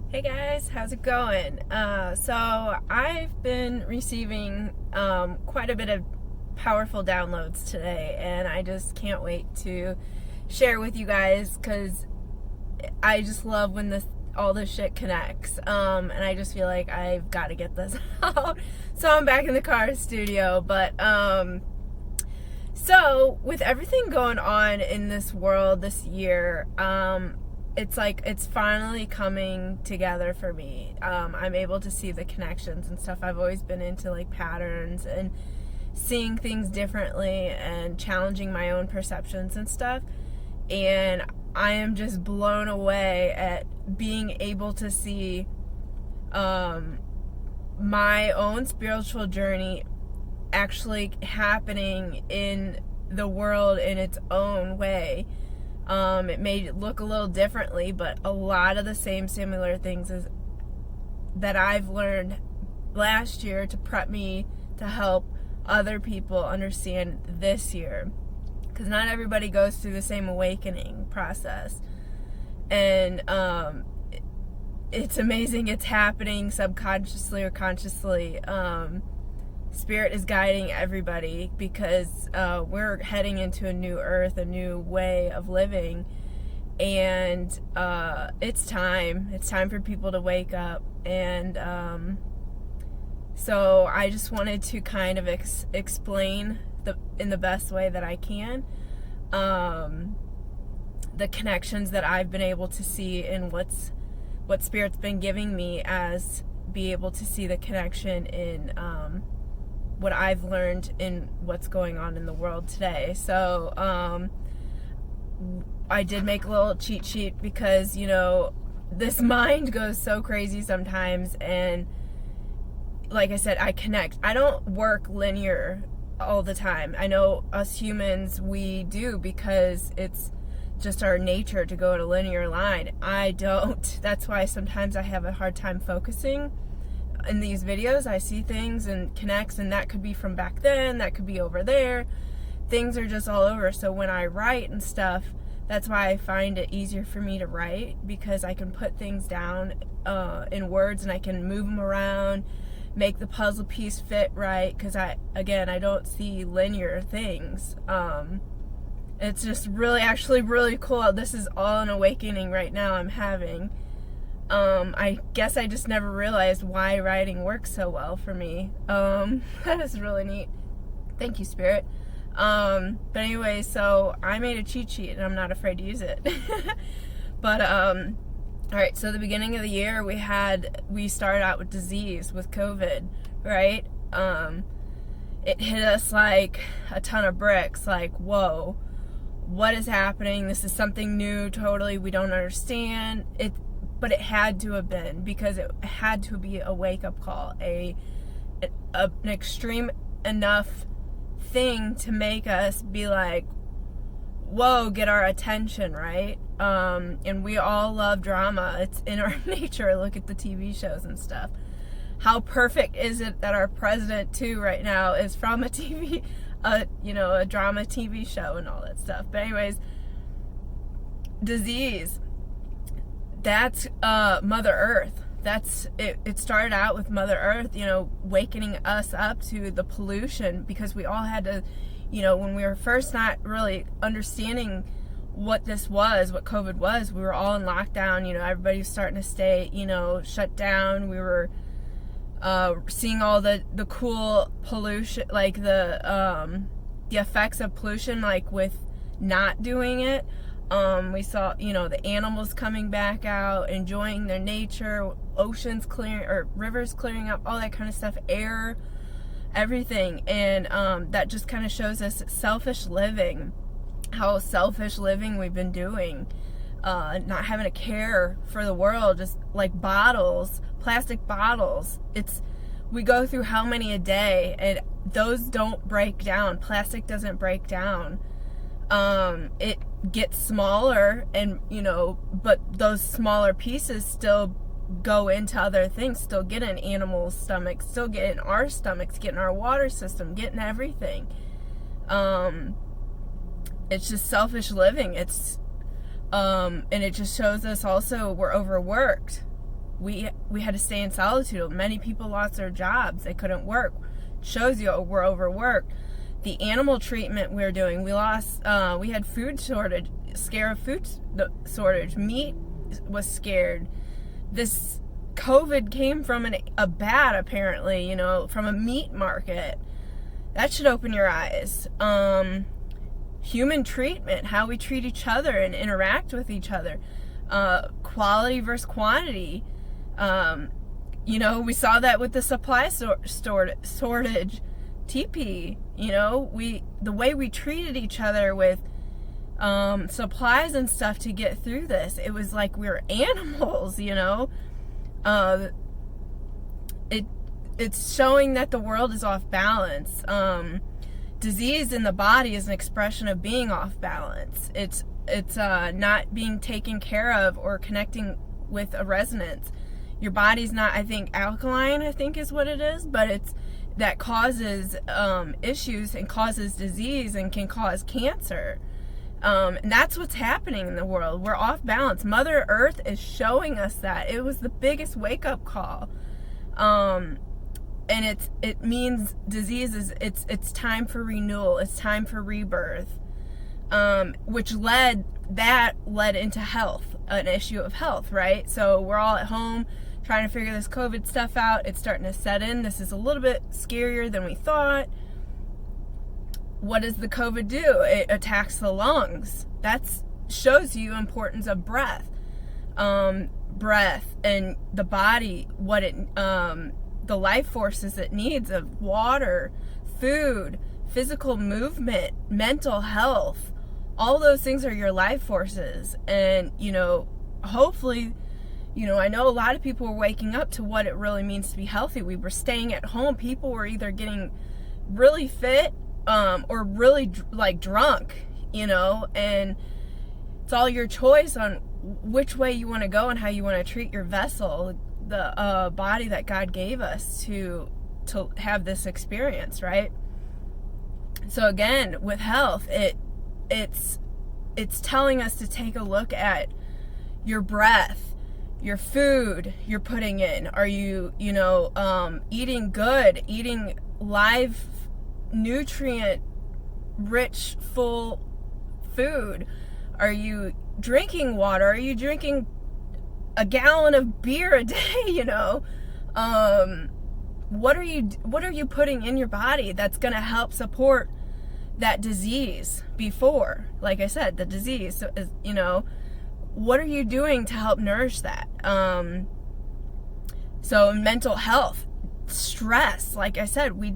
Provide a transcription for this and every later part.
Hey guys, how's it going? So I've been receiving quite a bit of powerful downloads today, and I just can't wait to share with you guys because I just love when all this shit connects. And I just feel like I've got to get this out. So I'm back in the car studio, but so with everything going on in this world this year, it's like it's finally coming together for me. I'm able to see the connections and stuff. I've always been into like patterns and seeing things differently and challenging my own perceptions and stuff. And I am just blown away at being able to see my own spiritual journey actually happening in the world in its own way. It may look a little differently, but a lot of the similar things that I've learned last year to prep me to help other people understand this year. Because not everybody goes through the same awakening process. And it's amazing it's happening subconsciously or consciously. Spirit is guiding everybody because we're heading into a new earth, a new way of living, and it's time for people to wake up. And so I just wanted to kind of explain in the best way that I can the connections that I've been able to see and what Spirit's been giving me, as be able to see the connection in what I've learned in what's going on in the world today. So I did make a little cheat sheet because, you know, this mind goes so crazy sometimes, and like I said, I connect. I don't work linear all the time. I know us humans, we do, because it's just our nature to go in a linear line. I don't. That's why sometimes I have a hard time focusing in these videos. I see things and connects, and that could be from back then, that could be over there. Things are just all over. So when I write and stuff, that's why I find it easier for me to write, because I can put things down in words, and I can move them around, make the puzzle piece fit right, because I don't see linear things. It's just actually really cool. This is all an awakening right now I'm having. I guess I just never realized why writing works so well for me. That is really neat. Thank you, Spirit. But anyway, so I made a cheat sheet, and I'm not afraid to use it. But, alright, so the beginning of the year, we started out with disease, with COVID, right? It hit us like a ton of bricks, like, whoa, what is happening? This is something new, totally, we don't understand. But it had to have been, because it had to be a wake-up call, an extreme enough thing to make us be like, whoa, get our attention, right? And we all love drama. It's in our nature. Look at the TV shows and stuff. How perfect is it that our president, too, right now is from a drama TV show and all that stuff. But anyways, disease. That's Mother Earth. It started out with Mother Earth, wakening us up to the pollution, because we all had to, when we were first not really understanding what this was, what COVID was, we were all in lockdown, everybody was starting to stay, shut down. We were seeing all the cool pollution, like the effects of pollution, like with not doing it. We saw, the animals coming back out, enjoying their nature, oceans clearing, or rivers clearing up, all that kind of stuff, air, everything. And that just kind of shows us selfish living, how selfish living we've been doing, not having a care for the world, just like bottles, plastic bottles. We go through how many a day, and those don't break down. Plastic doesn't break down. It gets smaller, and but those smaller pieces still go into other things, still get in animals' stomachs, still get in our stomachs, get in our water system, get in everything. It's just selfish living. And it just shows us also we're overworked. we had to stay in solitude. Many people lost their jobs. They couldn't work. Shows you we're overworked. The animal treatment we're doing, we had food shortage, scare of food shortage. Meat was scared. This COVID came from a bat, apparently, from a meat market. That should open your eyes. Human treatment, how we treat each other and interact with each other. Quality versus quantity. We saw that with the supply shortage, TP. The way we treated each other with supplies and stuff to get through this, it was like we were animals. It's showing that the world is off balance. Disease in the body is an expression of being off balance. It's not being taken care of or connecting with a resonance. Your body's not, I think, alkaline, I think is what it is, but that causes issues and causes disease and can cause cancer. And that's what's happening in the world. We're off balance. Mother Earth is showing us that. It was the biggest wake-up call. And it means disease it's time for renewal. It's time for rebirth. Which led into health, an issue of health, right? So we're all at home trying to figure this COVID stuff out. It's starting to set in. This is a little bit scarier than we thought. What does the COVID do? It attacks the lungs. That shows you importance of breath. Breath and the body, the life forces it needs of water, food, physical movement, mental health. All those things are your life forces. And, hopefully, I know a lot of people were waking up to what it really means to be healthy. We were staying at home. People were either getting really fit or really drunk, and it's all your choice on which way you want to go and how you want to treat your vessel, the body that God gave us to have this experience, right? So again, with health, it's telling us to take a look at your breath, your food you're putting in. Are you, eating good, eating live, nutrient rich, full food? Are you drinking water? Are you drinking a gallon of beer a day? What are you putting in your body that's going to help support that disease before? Like I said, the disease is, what are you doing to help nourish that? So mental health, stress, like I said, we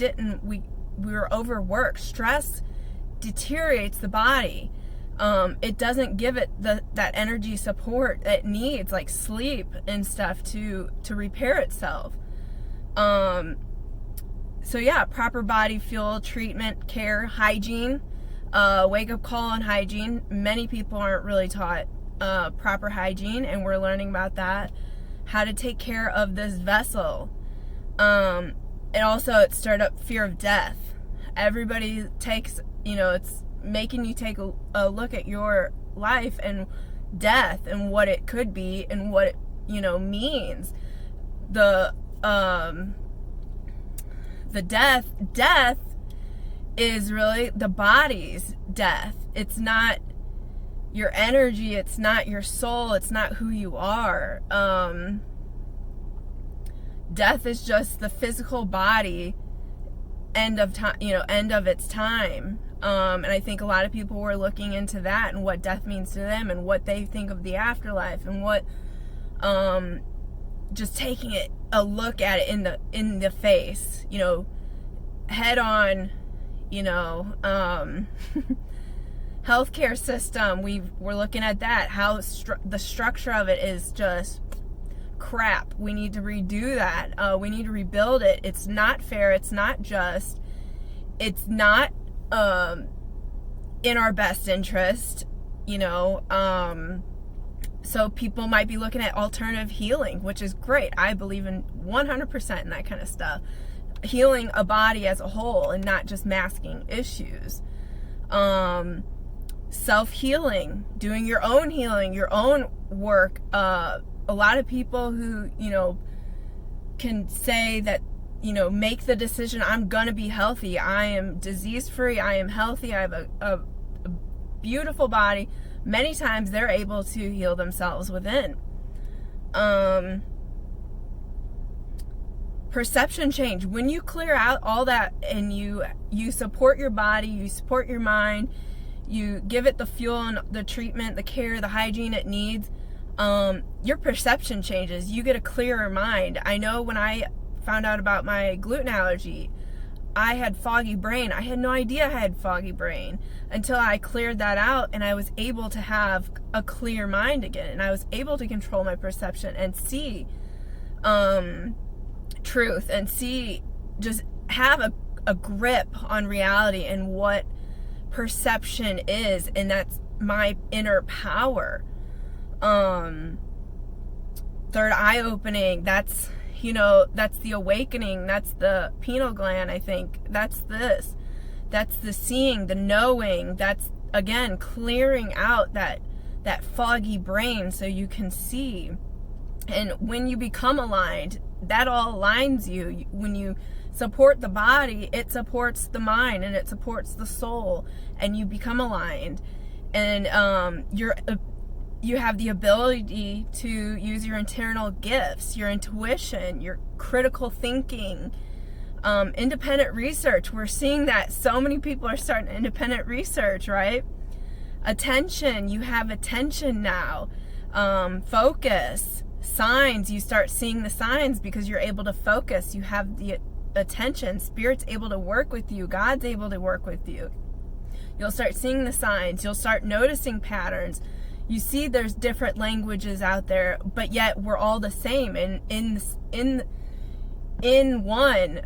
were overworked. Stress deteriorates the body. It doesn't give it that energy support it needs, like sleep and stuff, to repair itself. So yeah, proper body fuel, treatment, care, hygiene, wake-up call on hygiene. Many people aren't really taught proper hygiene, and we're learning about that. How to take care of this vessel. And also it stirred up fear of death. Everybody takes, it's making you take a look at your life and death and what it could be and what it, means. The death is really the body's death. It's not your energy, it's not your soul, it's not who you are. Death is just the physical body end of time, end of its time. And I think a lot of people were looking into that and what death means to them and what they think of the afterlife and what just taking a look at it in the face, head on, healthcare system. We're looking at that, how the structure of it is just crap. We need to redo that. We need to rebuild it. It's not fair. It's not just. It's not in our best interest, so people might be looking at alternative healing, which is great. I believe in 100% in that kind of stuff. Healing a body as a whole and not just masking issues. Self-healing, doing your own healing, your own work, a lot of people who, can say that, make the decision, I'm gonna be healthy, I am disease free, I am healthy, I have a beautiful body. Many times they're able to heal themselves within. Perception change. When you clear out all that and you support your body, you support your mind, you give it the fuel and the treatment, the care, the hygiene it needs, your perception changes. You get a clearer mind. I know when I found out about my gluten allergy, I had foggy brain. I had no idea I had foggy brain until I cleared that out, and I was able to have a clear mind again, and I was able to control my perception and see truth, and just have a grip on reality and what perception is, and that's my inner power. Third eye opening, that's the awakening, that's the pineal gland. I think that's the seeing, the knowing, that's again clearing out that foggy brain so you can see. And when you become aligned, that all aligns you. When you support the body, it supports the mind and it supports the soul, and you become aligned, and you have the ability to use your internal gifts, your intuition, your critical thinking, independent research. We're seeing that so many people are starting independent research, right? Attention, you have attention now. Focus, signs, you start seeing the signs because you're able to focus. You have the attention. Spirit's able to work with you. God's able to work with you. You'll start seeing the signs. You'll start noticing patterns. You see there's different languages out there, but yet we're all the same. And in one,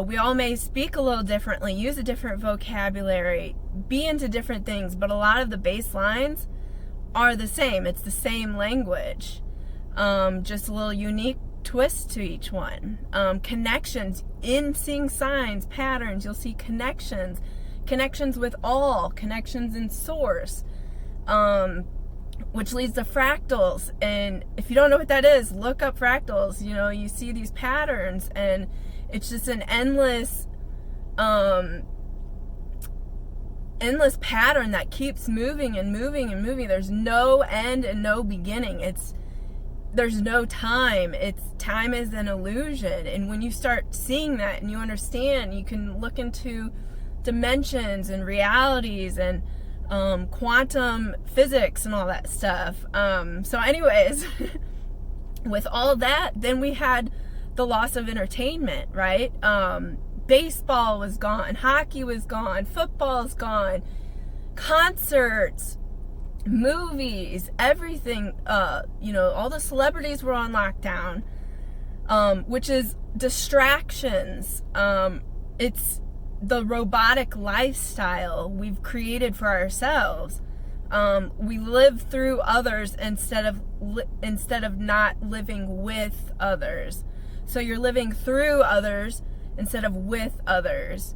we all may speak a little differently, use a different vocabulary, be into different things, but a lot of the baselines are the same. It's the same language, just a little unique twist to each one. Connections, in seeing signs, patterns, you'll see connections with all, connections in source, which leads to fractals. And if you don't know what that is, look up fractals. You see these patterns, and it's just an endless pattern that keeps moving and moving and moving. There's no end and no beginning. There's no time. Time is an illusion. And when you start seeing that and you understand, you can look into dimensions and realities and quantum physics and all that stuff. So anyways, with all that, then we had the loss of entertainment, right? Baseball was gone, hockey was gone, football's gone, concerts, movies, everything, all the celebrities were on lockdown, which is distractions. It's the robotic lifestyle we've created for ourselves. We live through others instead of not living with others. So you're living through others instead of with others.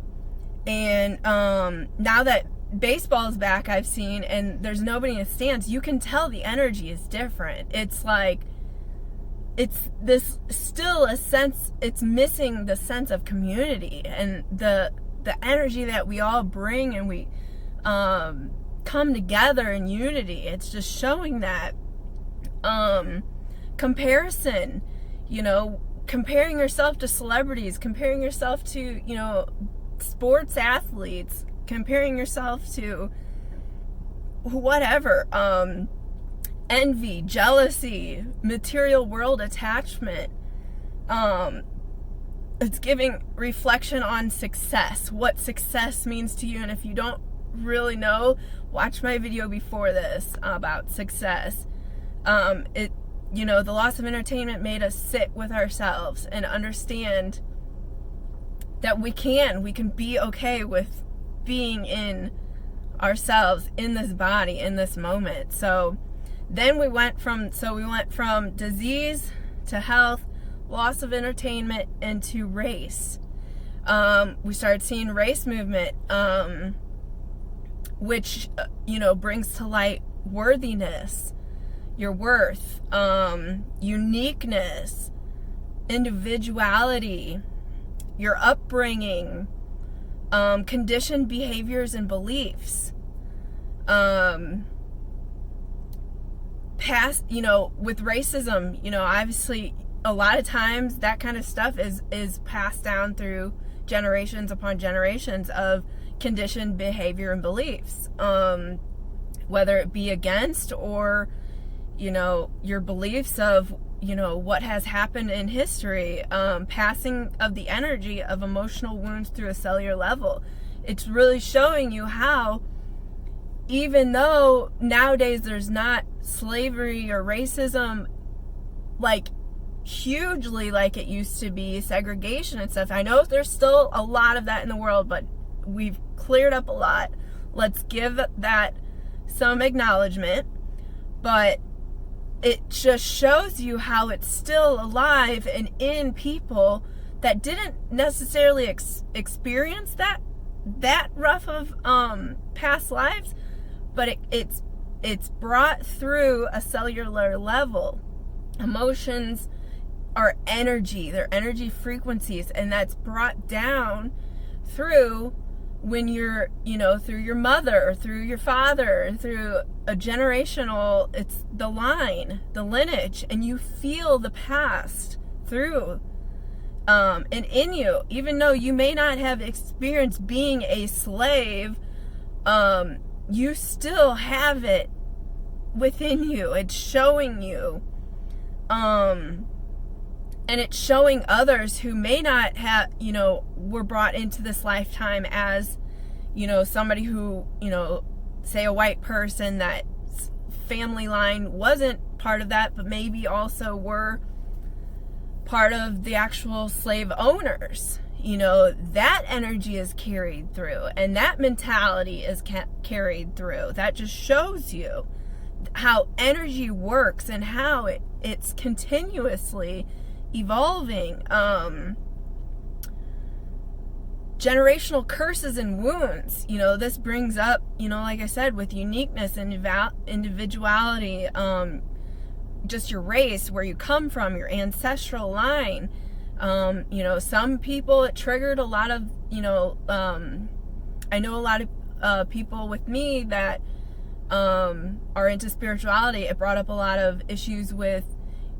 And now that baseball is back, I've seen, and there's nobody in the stands, you can tell the energy is different. It's like, it's this still a sense, it's missing the sense of community and the energy that we all bring, and we come together in unity. It's just showing that comparison, comparing yourself to celebrities, comparing yourself to, sports athletes, comparing yourself to whatever, envy, jealousy, material world attachment. It's giving reflection on success, what success means to you. And if you don't really know, watch my video before this about success. The loss of entertainment made us sit with ourselves and understand that we can be okay with being in ourselves, in this body, in this moment. So then we went from disease to health, loss of entertainment, into race. We started seeing race movement, which brings to light worthiness, your worth, uniqueness, individuality, your upbringing, conditioned behaviors and beliefs, past, with racism, obviously a lot of times that kind of stuff is passed down through generations upon generations of conditioned behavior and beliefs, whether it be against or, your beliefs of, what has happened in history, passing of the energy of emotional wounds through a cellular level. It's really showing you how, even though nowadays there's not slavery or racism like hugely like it used to be, segregation and stuff, I know there's still a lot of that in the world, but we've cleared up a lot. Let's give that some acknowledgement. But it just shows you how it's still alive and in people that didn't necessarily experience that rough of past lives, but it's brought through a cellular level. Emotions are energy, they're energy frequencies, and that's brought down through when you're, through your mother or through your father, through a generational, it's the line, the lineage, and you feel the past through and in you, even though you may not have experienced being a slave, you still have it within you. It's showing you, and it's showing others who may not have, were brought into this lifetime as, somebody who, say a white person that family line wasn't part of that, but maybe also were part of the actual slave owners. That energy is carried through, and that mentality is carried through. That just shows you how energy works and how it's continuously evolving. Generational curses and wounds, this brings up, like I said, with uniqueness and individuality, just your race, where you come from, your ancestral line. Some people, it triggered a lot of, I know a lot of people with me that are into spirituality. It brought up a lot of issues with,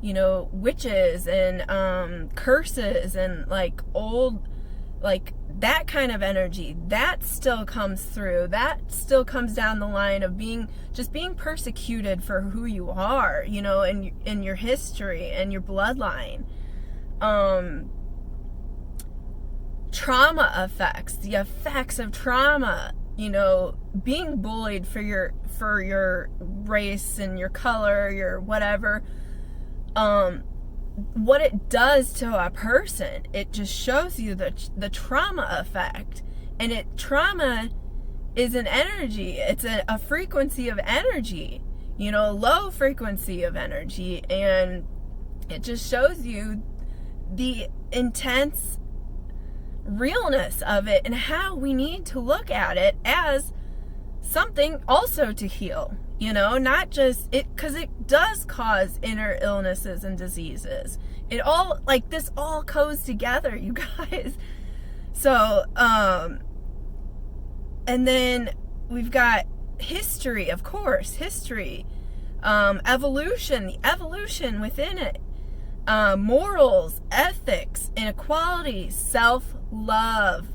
witches and curses and like old, like that kind of energy. That still comes through. That still comes down the line of being persecuted for who you are, in your history and your bloodline. Trauma effects, the effects of trauma, being bullied for your race and your color, your whatever, what it does to a person. It just shows you the trauma effect. And trauma is an energy. It's a frequency of energy, low frequency of energy. And it just shows you the intense realness of it and how we need to look at it as something also to heal, not just it, because it does cause inner illnesses and diseases. It all, like, this all goes together, you guys. So, and then we've got history, of course, evolution, the evolution within it, morals, ethics, inequality, self-love,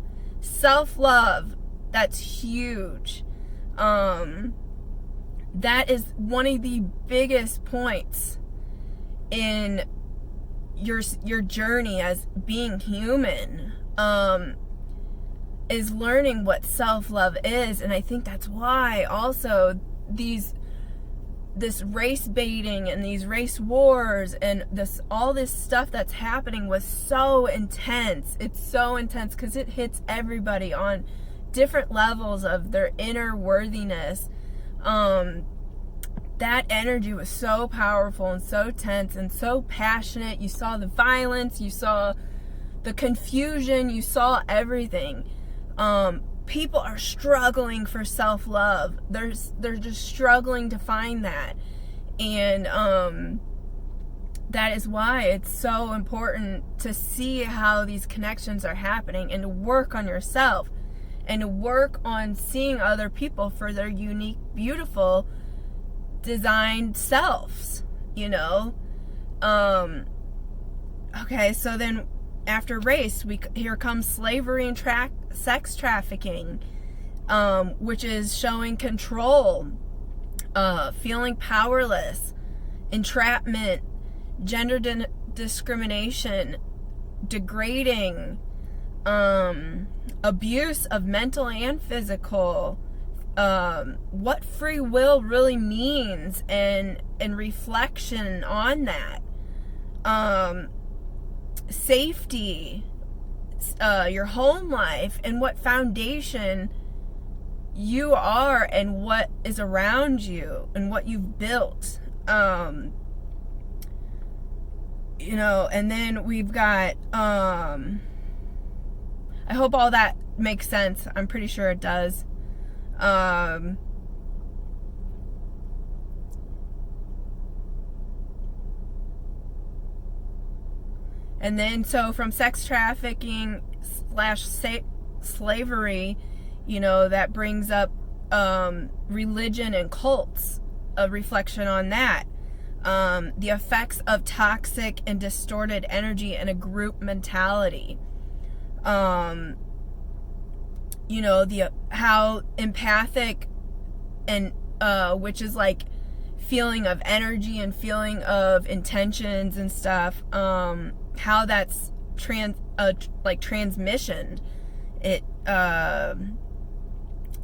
that's huge. That is one of the biggest points in your journey as being human, is learning what self-love is. And I think that's why also this race baiting and these race wars and all this stuff that's happening was so intense. It's so intense because it hits everybody on different levels of their inner worthiness. That energy was so powerful and so tense and so passionate. You saw the violence, you saw the confusion, you saw everything. People are struggling for self-love. They're just struggling to find that. And that is why it's so important to see how these connections are happening, and to work on yourself, and to work on seeing other people for their unique, beautiful, designed selves, you know? Okay, so then after race, here comes slavery and sex trafficking, which is showing control, feeling powerless, entrapment, gender discrimination, degrading, abuse of mental and physical, what free will really means, and reflection on that, safety, your home life, and what foundation you are, and what is around you, and what you've built. You know, and then we've got, I hope all that makes sense. I'm pretty sure it does. And then, so from sex trafficking / slavery, you know, that brings up religion and cults, a reflection on that. The effects of toxic and distorted energy in a group mentality. You know, how empathic, and which is like feeling of energy and feeling of intentions and stuff, how that's transmission it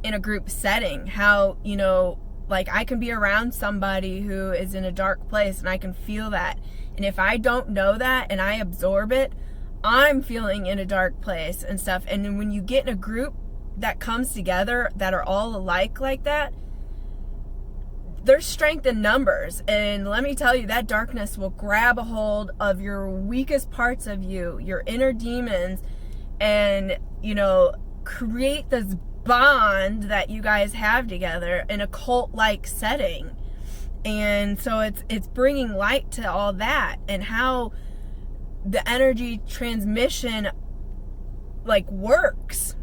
in a group setting. How, you know, like, I can be around somebody who is in a dark place, and I can feel that. And if I don't know that and I absorb it, I'm feeling in a dark place and stuff. And then when you get in a group that comes together that are all alike like that, there's strength in numbers. And let me tell you, that darkness will grab a hold of your weakest parts of you, your inner demons, and, you know, create this bond that you guys have together in a cult-like setting. And so it's bringing light to all that, and how the energy transmission like works.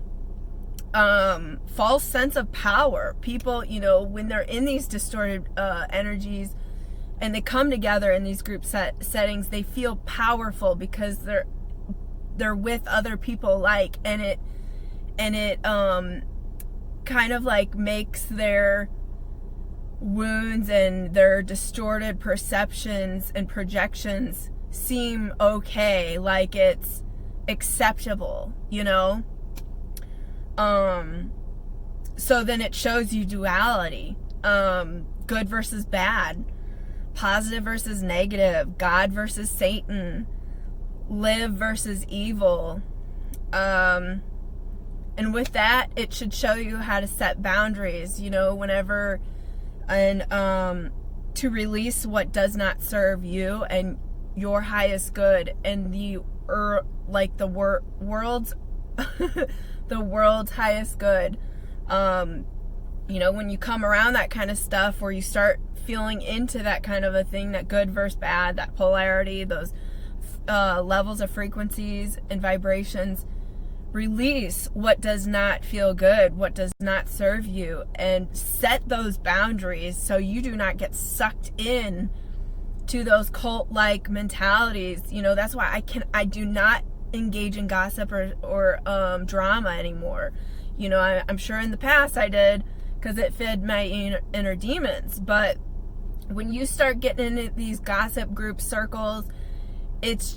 False sense of power. People, you know, when they're in these distorted energies, and they come together in these group settings, they feel powerful because they're with other people, like, and it kind of like makes their wounds and their distorted perceptions and projections seem okay, like it's acceptable, you know? So then it shows you duality, good versus bad, positive versus negative, God versus Satan, live versus evil. And with that, it should show you how to set boundaries, you know, whenever, and to release what does not serve you and your highest good, and the world's the world's highest good. You know, when you come around that kind of stuff, or you start feeling into that kind of a thing, that good versus bad, that polarity, those levels of frequencies and vibrations, release what does not feel good, what does not serve you, and set those boundaries so you do not get sucked in to those cult-like mentalities. You know, that's why I do not engage in gossip or drama anymore. You know, I'm sure in the past I did, because it fed my inner demons. But when you start getting into these gossip group circles, it's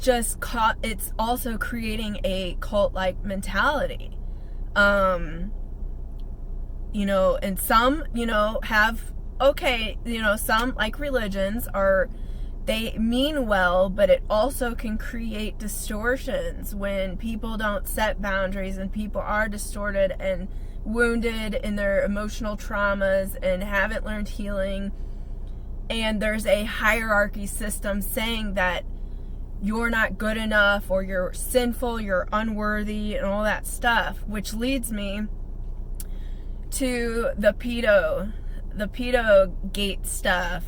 also creating a cult-like mentality. You know, and some, you know, have, okay, you know, some, like religions, they mean well, but it also can create distortions when people don't set boundaries, and people are distorted and wounded in their emotional traumas and haven't learned healing. And there's a hierarchy system saying that you're not good enough, or you're sinful, you're unworthy, and all that stuff, which leads me to the pedo the pedo gate stuff,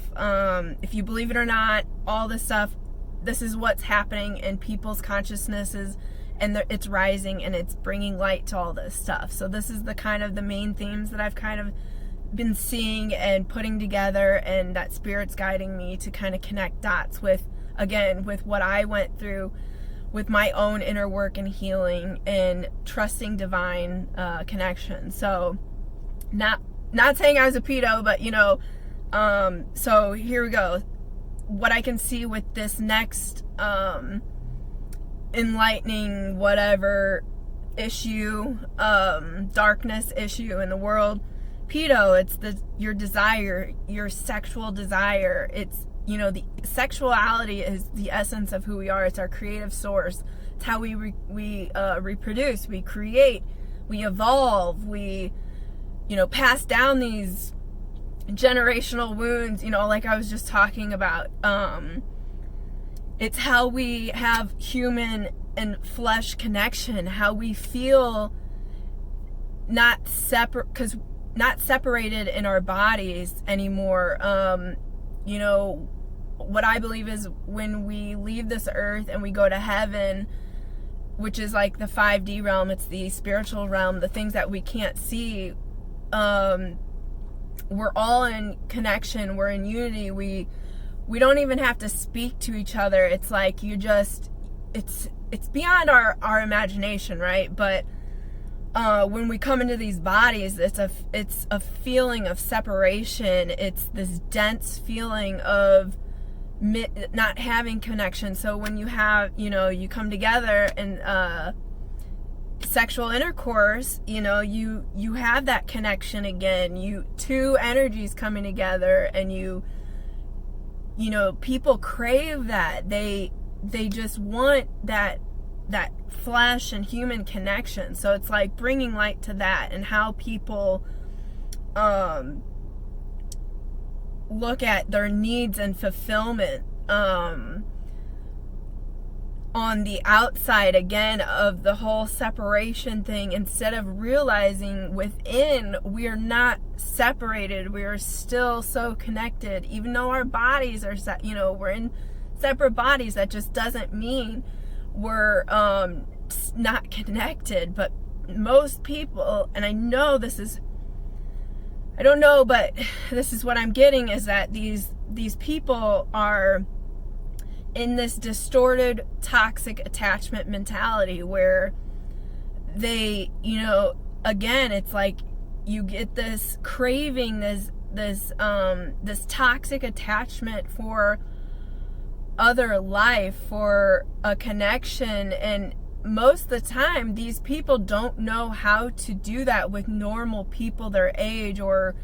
if you believe it or not, all this stuff, this is what's happening in people's consciousnesses, and it's rising, and it's bringing light to all this stuff. So this is the kind of the main themes that I've kind of been seeing and putting together, and that Spirit's guiding me to kind of connect dots with, again, with what I went through with my own inner work and healing and trusting divine connection. So not saying I was a pedo, but so here we go. What I can see with this next enlightening whatever issue, darkness issue in the world, pedo, it's your desire, your sexual desire. It's, the sexuality is the essence of who we are. It's our creative source. It's how we reproduce, we create, we evolve, we pass down these generational wounds, like I was just talking about. It's how we have human and flesh connection, how we feel not separated in our bodies anymore. What I believe is when we leave this earth and we go to heaven, which is like the 5D realm, it's the spiritual realm, the things that we can't see, we're all in connection, we're in unity, we don't even have to speak to each other. It's like it's beyond our imagination, right? But when we come into these bodies, it's a feeling of separation. It's this dense feeling of not having connection. So when you have, you come together and sexual intercourse, you have that connection again. Two energies coming together, and people crave that. They just want that flesh and human connection. So it's like bringing light to that, and how people look at their needs and fulfillment on the outside, again, of the whole separation thing, instead of realizing within we are not separated. We are still so connected, even though our bodies are we're in separate bodies. That just doesn't mean we're not connected. But most people, and I know this is, I don't know, but this is what I'm getting, is that these people are in this distorted, toxic attachment mentality where they, again, it's like you get this craving, this toxic attachment for other life, for a connection. And most of the time, these people don't know how to do that with normal people their age or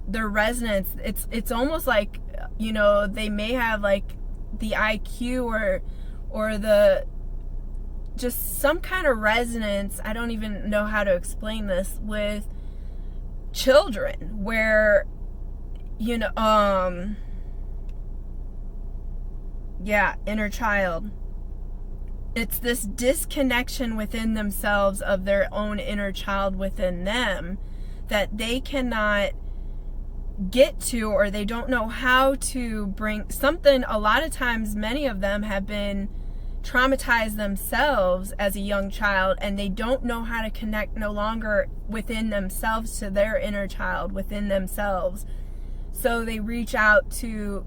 their resonance. It's almost like, they may have like the IQ or the just some kind of resonance. I don't even know how to explain this with children, where inner child. It's this disconnection within themselves of their own inner child within them that they cannot get to, or they don't know how to bring something. A lot of times, many of them have been traumatized themselves as a young child, and they don't know how to connect no longer within themselves to their inner child within themselves. So they reach out to,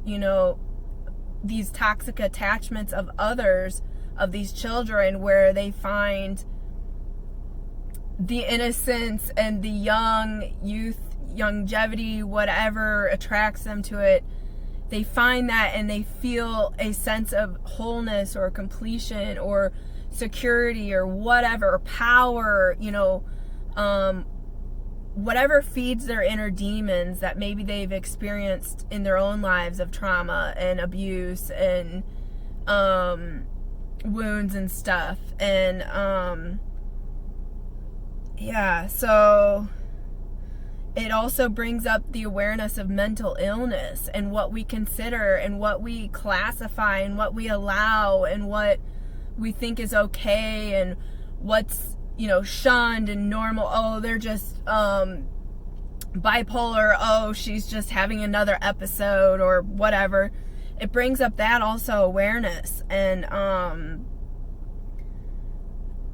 these toxic attachments of others, of these children, where they find the innocence and the young youth, longevity, whatever attracts them to it. They find that, and they feel a sense of wholeness or completion or security or whatever, power, whatever feeds their inner demons that maybe they've experienced in their own lives of trauma and abuse and wounds and stuff. And so it also brings up the awareness of mental illness and what we consider and what we classify and what we allow and what we think is okay and what's, shunned and normal. Oh, they're just, bipolar, oh, she's just having another episode or whatever. It brings up that also awareness. And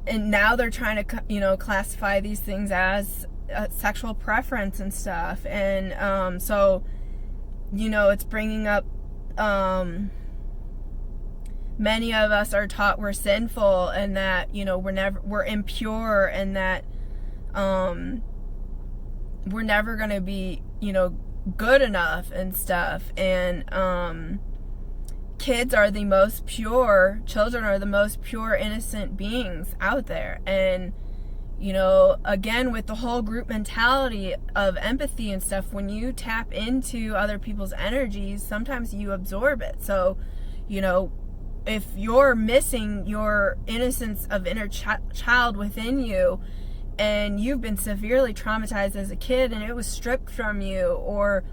now they're trying to, you know, classify these things as sexual preference and stuff. And so, you know, it's bringing up, many of us are taught we're sinful, and that, you know, we're impure, and that we're never going to be, you know, good enough and stuff. And children are the most pure, innocent beings out there. And, you know, again, with the whole group mentality of empathy and stuff, when you tap into other people's energies, sometimes you absorb it. So, you know, if you're missing your innocence of inner child within you, and you've been severely traumatized as a kid and it was stripped from you, or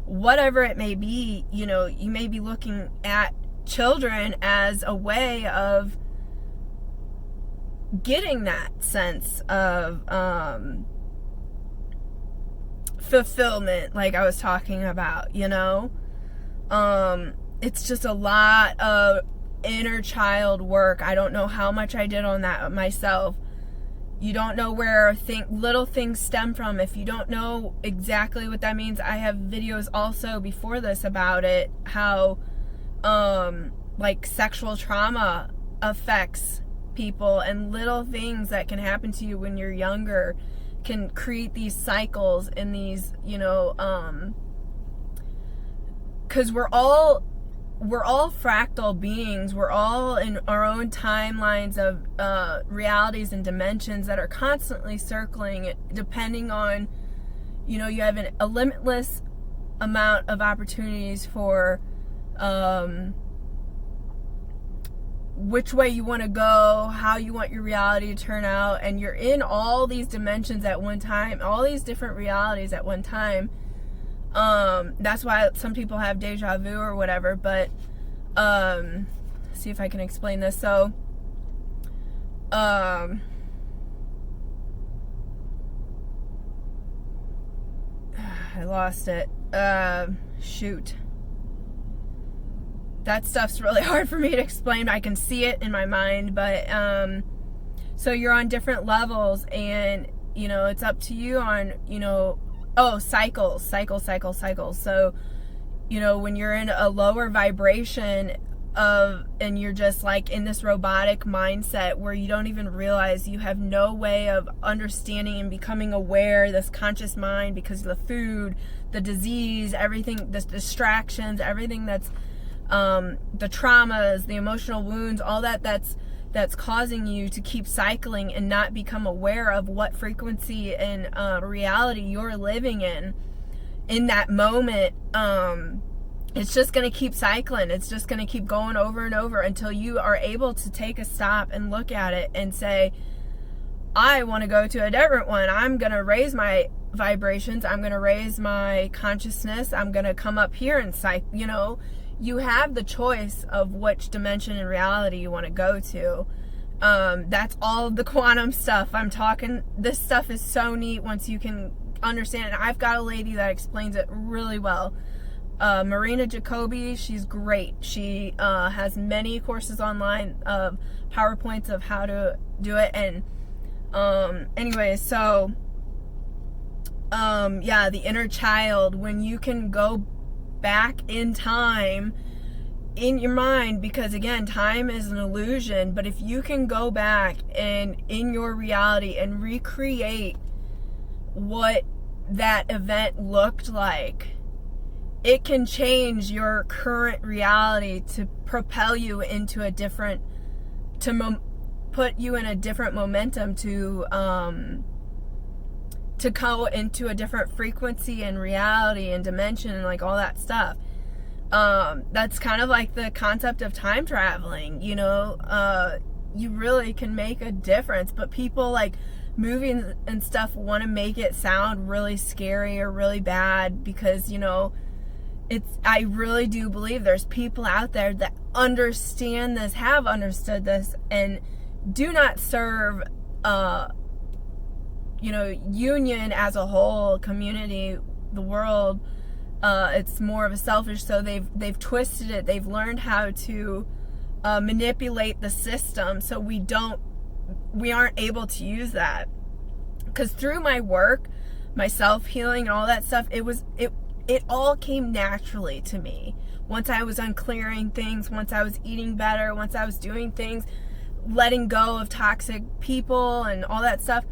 whatever it may be, you know, you may be looking at children as a way of getting that sense of fulfillment, like I was talking about, you know. It's just a lot of inner child work. I don't know how much I did on that myself. You don't know where little things stem from. If you don't know exactly what that means, I have videos also before this about it, how like sexual trauma affects people, and little things that can happen to you when you're younger can create these cycles and these, you know, because we're all fractal beings. We're all in our own timelines of realities and dimensions that are constantly circling, depending on, you know, you have a limitless amount of opportunities for which way you want to go, how you want your reality to turn out, and you're in all these dimensions at one time, all these different realities at one time. That's why some people have deja vu or whatever, but see if I can explain this. So I lost it. Shoot. That stuff's really hard for me to explain. I can see it in my mind, but so you're on different levels, and, you know, it's up to you on, you know, cycles. So, you know, when you're in a lower vibration and you're just like in this robotic mindset where you don't even realize, you have no way of understanding and becoming aware, this conscious mind, because of the food, the disease, everything, the distractions, everything that's the traumas, the emotional wounds, all that's causing you to keep cycling and not become aware of what frequency and reality you're living in that moment. It's just going to keep cycling. It's just going to keep going over and over until you are able to take a stop and look at it and say, I want to go to a different one. I'm going to raise my vibrations. I'm going to raise my consciousness. I'm going to come up here and you know, you have the choice of which dimension and reality you want to go to. That's all of the quantum stuff I'm talking. This stuff is so neat once you can understand it. I've got a lady that explains it really well. Marina Jacoby, she's great. She has many courses online of PowerPoints of how to do it. And anyways, so yeah, the inner child, when you can go back in time in your mind, because again, time is an illusion, but if you can go back and in your reality and recreate what that event looked like, it can change your current reality to propel you into a different, put you in a different momentum, to go into a different frequency and reality and dimension and like all that stuff. That's kind of like the concept of time traveling, you know. You really can make a difference, but people, like, movies and stuff want to make it sound really scary or really bad, because, you know, I really do believe there's people out there that understand this, have understood this, and do not serve union as a whole, community, the world, it's more of a selfish, so they've twisted it. They've learned how to manipulate the system so we aren't able to use that. Because through my work, my self-healing and all that stuff, it all came naturally to me. Once I was unclearing things, once I was eating better, once I was doing things, letting go of toxic people and all that stuff,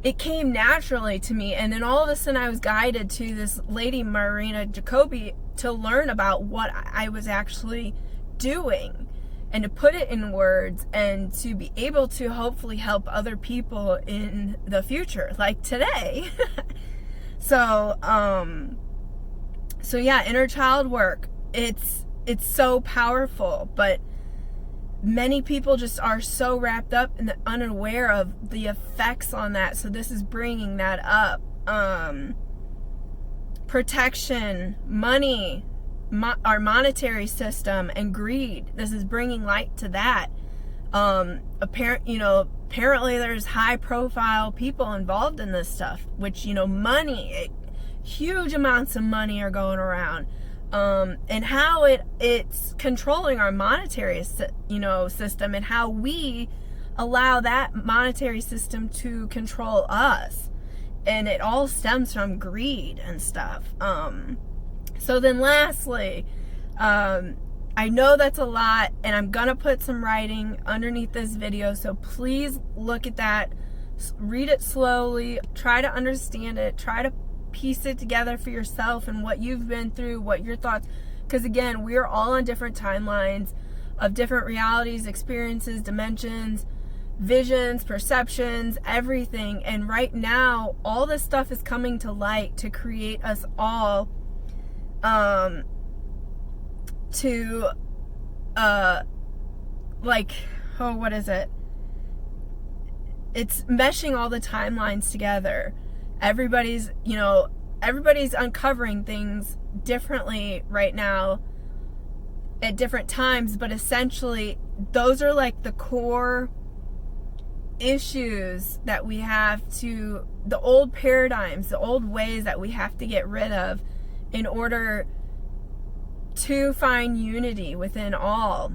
it came naturally to me. And then all of a sudden I was guided to this lady, Marina Jacoby, to learn about what I was actually doing and to put it in words and to be able to hopefully help other people in the future, like today. So yeah, inner child work, it's so powerful, but many people just are so wrapped up and unaware of the effects on that. So this is bringing that up. Protection, money, our monetary system, and greed. This is bringing light to that. Apparently there's high profile people involved in this stuff, which, money, huge amounts of money are going around. And how it's controlling our monetary, system, and how we allow that monetary system to control us. And it all stems from greed and stuff. So then lastly, I know that's a lot, and I'm gonna put some writing underneath this video, so please look at that, read it slowly, try to understand it, try to piece it together for yourself and what you've been through, what your thoughts, because again, we're all on different timelines of different realities, experiences, dimensions, visions, perceptions, everything. And right now, all this stuff is coming to light to create us all what is it? It's meshing all the timelines together. Everybody's uncovering things differently right now at different times, but essentially those are like the core issues that we have to, the old paradigms, the old ways that we have to get rid of in order to find unity within all.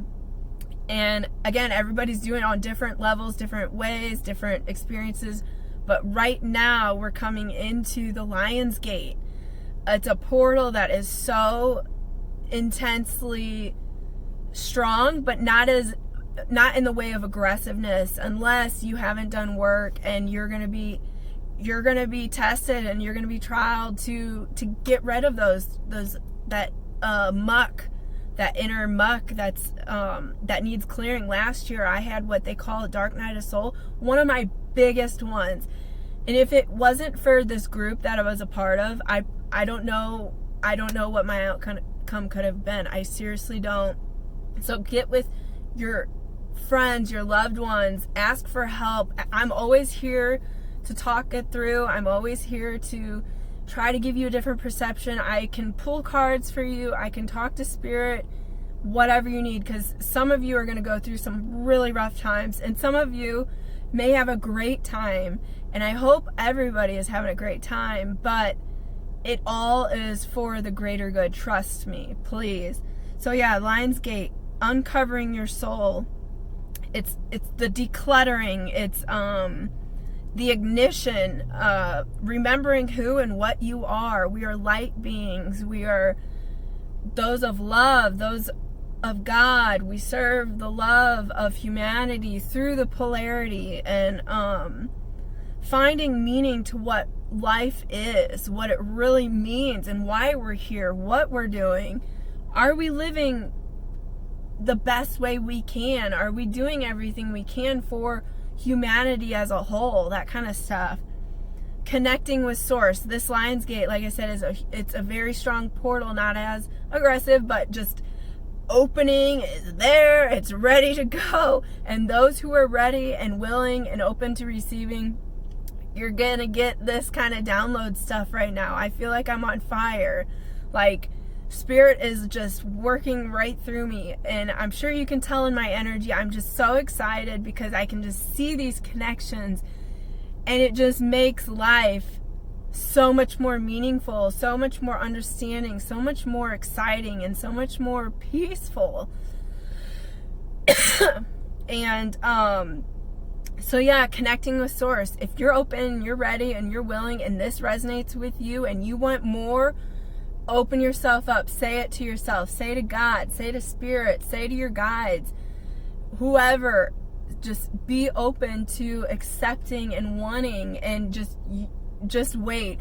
And again, everybody's doing it on different levels, different ways, different experiences. But right now, we're coming into the Lion's Gate. It's a portal that is so intensely strong, but not in the way of aggressiveness, unless you haven't done work, and you're gonna be tested, and you're gonna be trialed to get rid of that muck, that inner muck that needs clearing. Last year, I had what they call a dark night of soul, one of my biggest ones. And if it wasn't for this group that I was a part of, I don't know what my outcome could have been. I seriously don't. So get with your friends, your loved ones, ask for help. I'm always here to talk it through. I'm always here to try to give you a different perception. I can pull cards for you. I can talk to spirit, whatever you need, because some of you are going to go through some really rough times, and some of you may have a great time, and I hope everybody is having a great time, but it all is for the greater good. Trust me, please. So yeah, Lion's Gate, uncovering your soul. It's the decluttering. It's the ignition, remembering who and what you are. We are light beings. We are those of love, those of God. We serve the love of humanity through the polarity, and finding meaning to what life is, what it really means, and why we're here, what we're doing. Are we living the best way we can? Are we doing everything we can for humanity as a whole? That kind of stuff. Connecting with source. This Lion's Gate, like I said, it's a very strong portal, not as aggressive, but just opening is there, it's ready to go. And those who are ready and willing and open to receiving, you're gonna get this kind of download stuff right now. I feel like I'm on fire. Like, spirit is just working right through me, and I'm sure you can tell in my energy. I'm just so excited because I can just see these connections, And it just makes life so much more meaningful, so much more understanding, so much more exciting, and so much more peaceful. And so yeah, connecting with source. If you're open, you're ready, and you're willing, and this resonates with you, and you want more, open yourself up. Say it to yourself. Say to God. Say to spirit. Say to your guides. Whoever. Just be open to accepting and wanting, and just wait.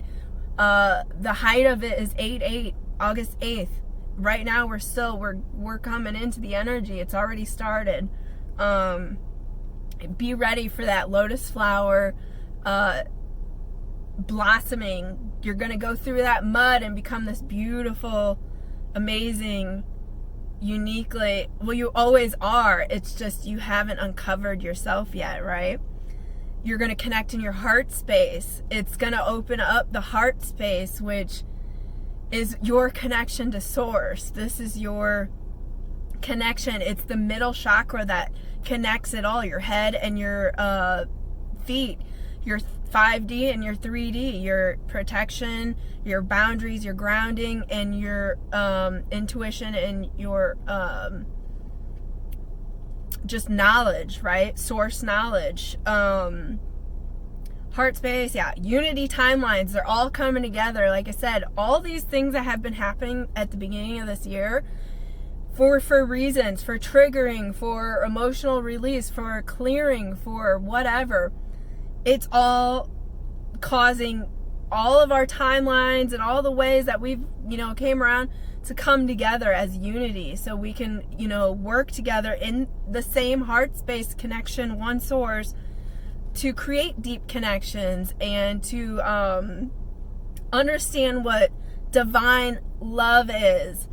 The height of it is 8/8, August 8th. Right now we're coming into the energy. It's already started. Be ready for that lotus flower blossoming. You're going to go through that mud and become this beautiful, amazing, uniquely, well, you always are. It's just you haven't uncovered yourself yet, right? You're going to connect in your heart space. It's going to open up the heart space, which is your connection to source. This is your connection. It's the middle chakra that connects it all, your head and your feet, your 5D and your 3D, your protection, your boundaries, your grounding, and your intuition, and your just knowledge, right? Source knowledge. Heart space, yeah. Unity timelines, they're all coming together. Like I said, all these things that have been happening at the beginning of this year for reasons, for triggering, for emotional release, for clearing, for whatever. It's all causing all of our timelines and all the ways that we've, came around to come together as unity, so we can, work together in the same heart space connection, one source, to create deep connections and to understand what divine love is,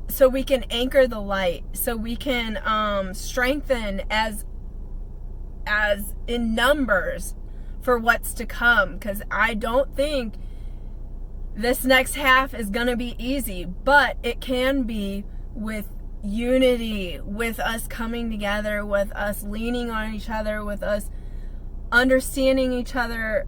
so we can anchor the light, so we can strengthen as in numbers for what's to come. Because I don't think this next half is going to be easy, but it can be with unity, with us coming together, with us leaning on each other, with us understanding each other,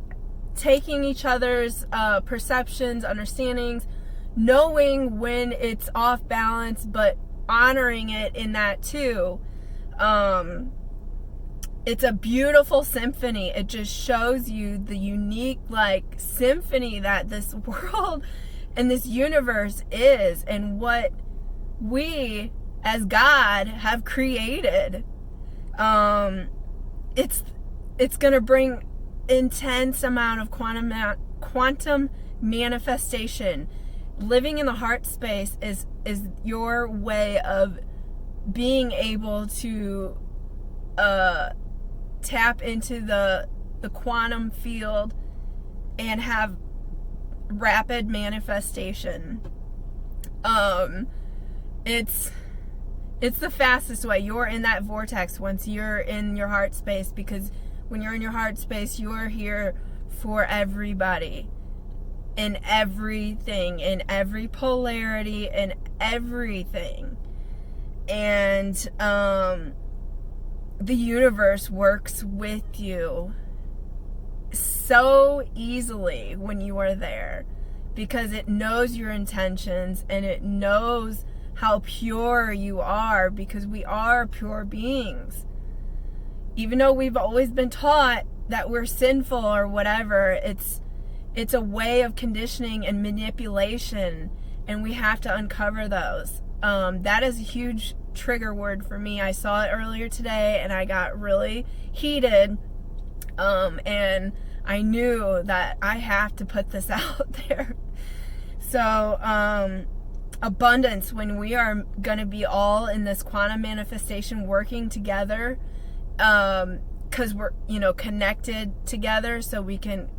taking each other's perceptions, understandings, knowing when it's off balance, but honoring it in that too. It's a beautiful symphony. It just shows you the unique, symphony that this world and this universe is, and what we as God have created. It's going to bring intense amount of quantum manifestation. Living in the heart space is your way of being able to tap into the quantum field and have rapid manifestation. It's the fastest way. You're in that vortex once you're in your heart space, because when you're in your heart space, you're here for everybody, in everything, in every polarity, in everything. And the universe works with you so easily when you are there, because it knows your intentions, and it knows how pure you are, because we are pure beings. Even though we've always been taught that we're sinful or whatever, it's a way of conditioning and manipulation, and we have to uncover those. That is a huge trigger word for me. I saw it earlier today and I got really heated, and I knew that I have to put this out there. So abundance, when we are going to be all in this quantum manifestation working together, because we're connected together, so we can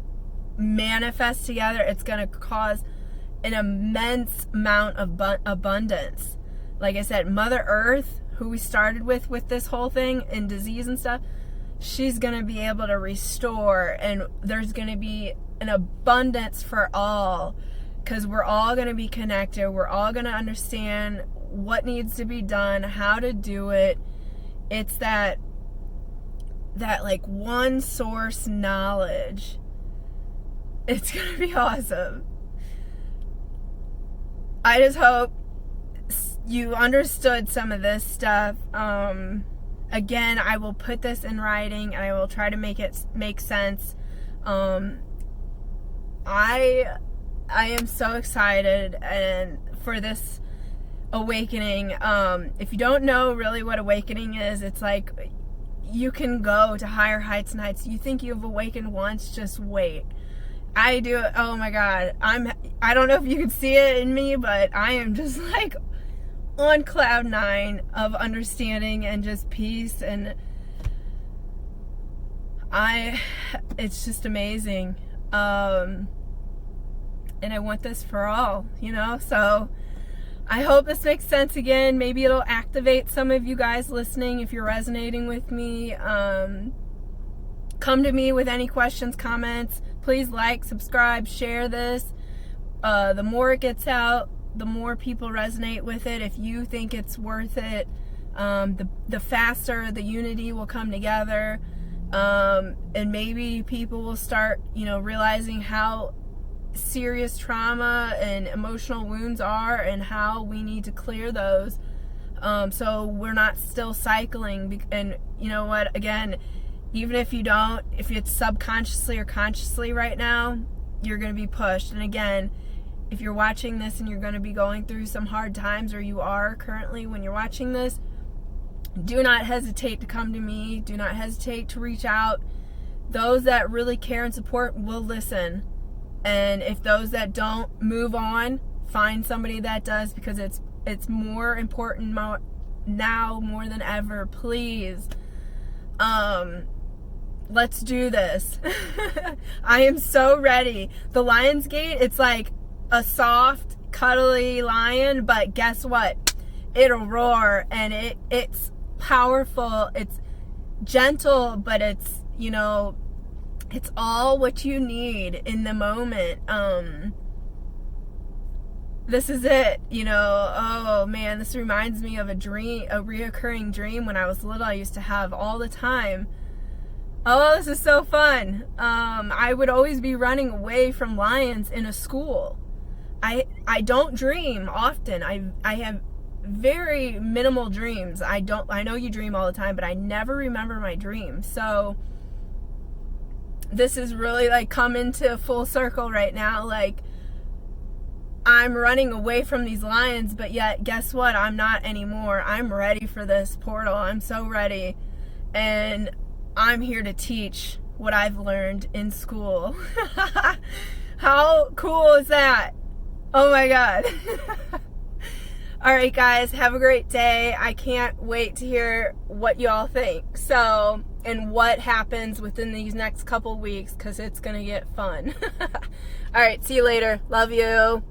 manifest together, it's going to cause an immense amount of abundance. Like I said, Mother Earth, who we started with this whole thing and disease and stuff, she's going to be able to restore, and there's going to be an abundance for all, because we're all going to be connected. We're all going to understand what needs to be done, how to do it. It's that that like one source knowledge. It's gonna be awesome. I just hope you understood some of this stuff. Again, I will put this in writing and I will try to make it make sense. I am so excited and for this awakening. If you don't know really what awakening is, it's like you can go to higher heights and heights. You think you've awakened once, just wait. I do it. Oh my God. I don't know if you can see it in me, but I am just like on cloud 9 of understanding and just peace, and it's just amazing. And I want this for all, so I hope this makes sense again. Maybe it'll activate some of you guys listening if you're resonating with me. Come to me with any questions, comments. Please like, subscribe, share this. The more it gets out, the more people resonate with it. If you think it's worth it, the faster the unity will come together. And maybe people will start, realizing how serious trauma and emotional wounds are and how we need to clear those. So we're not still cycling. And you know what, again, even if it's subconsciously or consciously right now, you're going to be pushed. And again, if you're watching this and you're going to be going through some hard times, or you are currently when you're watching this, do not hesitate to come to me. Do not hesitate to reach out. Those that really care and support will listen. And if those that don't, move on. Find somebody that does, because it's more important now more than ever. Please. Let's do this. I am so ready. The Lion's Gate, it's like a soft, cuddly lion, but guess what? It'll roar, and it's powerful. It's gentle, but it's, it's all what you need in the moment. This is it, oh man, this reminds me of a reoccurring dream when I was little. I used to have all the time. Oh, this is so fun. I would always be running away from lions in a school. I don't dream often. I have very minimal dreams. I know you dream all the time, but I never remember my dreams. So this is really like come into full circle right now. Like, I'm running away from these lions, but yet guess what? I'm not anymore. I'm ready for this portal. I'm so ready. And I'm here to teach what I've learned in school. How cool is that? Oh my God. All right, guys, have a great day. I can't wait to hear what y'all think. So, and what happens within these next couple weeks, because it's going to get fun. All right, see you later. Love you.